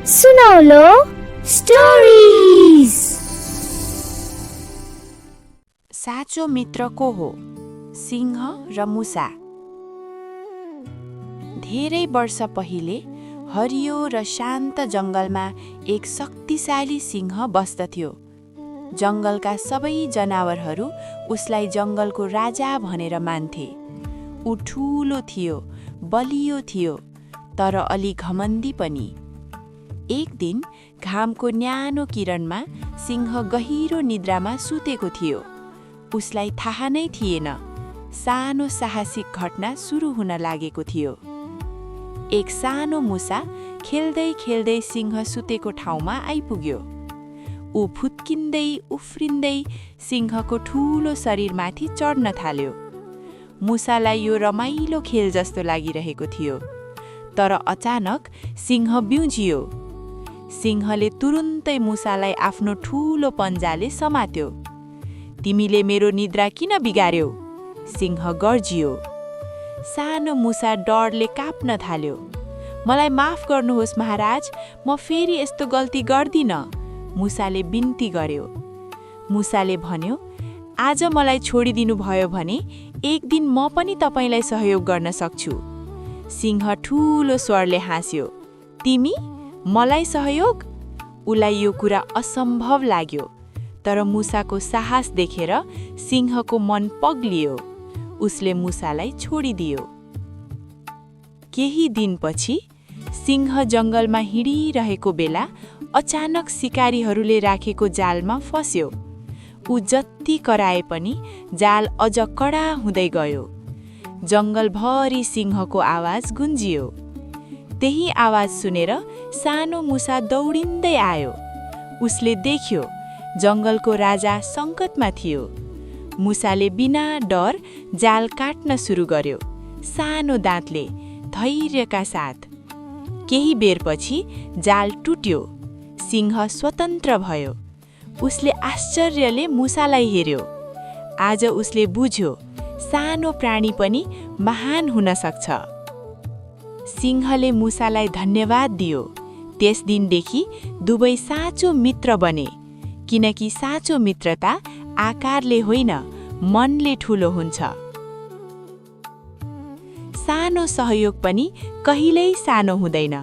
सुनौलो स्टोरीज। साँचो मित्र को हो? सिंह र मुसा। धेरै वर्ष पहिले हरियो र शान्त जङ्गलमा एक शक्तिशाली सिंह बस्दथ्यो। जङ्गलका सबै जनावरहरू उसलाई जङ्गलको राजा भनेर मान्थे। ऊ ठुलो थियो, बलियो थियो, तर अलि घमण्डी पनि। एक दिन घामको न्यानो किरणमा सिंह गहिरो निद्रामा सुतेको थियो। उसलाई थाहा नै थिएन, सानो साहसिक घटना सुरु हुन लागेको थियो। एक सानो मुसा खेल्दै खेल्दै सिंह सुतेको ठाउँमा आइपुग्यो। ऊ फुत्किँदै उफ्रिँदै सिंहको ठुलो शरीरमाथि चढ्न थाल्यो। मुसालाई यो रमाइलो खेल जस्तो लागिरहेको थियो, तर अचानक सिंह ब्युजियो। सिंहले तुरुन्तै मुसालाई आफ्नो ठुलो पन्जाले समात्यो। तिमीले मेरो निद्रा किन बिगार्यौ? सिंह गर्जियो। सानो मुसा डरले काप्न थाल्यो। मलाई माफ गर्नुहोस् महाराज, म फेरि यस्तो गल्ती गर्दिन, मुसाले बिन्ती गर्यो। मुसाले भन्यो, आज मलाई छोडिदिनु भयो भने एक दिन म पनि तपाईलाई सहयोग गर्न सक्छु। सिंह ठुलो स्वरले हाँस्यो। तिमी? मलाई सहयोग? उलाई यो कुरा असम्भव लाग्यो, तर मुसाको साहस देखेर सिंहको मन पग्लियो। उसले मुसालाई छोडिदियो। केही दिनपछि सिंह जङ्गलमा हिँडिरहेको बेला अचानक सिकारीहरूले राखेको जालमा फस्यो। ऊ जति कराए पनि जाल अझ कडा हुँदै गयो। जङ्गलभरि सिंहको आवाज गुन्जियो। त्यही आवाज सुनेर सानो मुसा दौडिँदै आयो। उसले देख्यो जङ्गलको राजा सङ्कटमा थियो। मुसाले बिना डर जाल काट्न सुरु गर्यो, सानो दाँतले, धैर्यका साथ। केही बेरपछि जाल टुट्यो। सिंह स्वतन्त्र भयो। उसले आश्चर्यले मुसालाई हेर्यो। आज उसले बुझ्यो, सानो प्राणी पनि महान हुन सक्छ। सिंहले मुसालाई धन्यवाद दियो। त्यस दिनदेखि दुवै साँचो मित्र बने, किनकि साँचो मित्रता आकारले होइन, मनले ठुलो हुन्छ। सानो सहयोग पनि कहिल्यै सानो हुँदैन।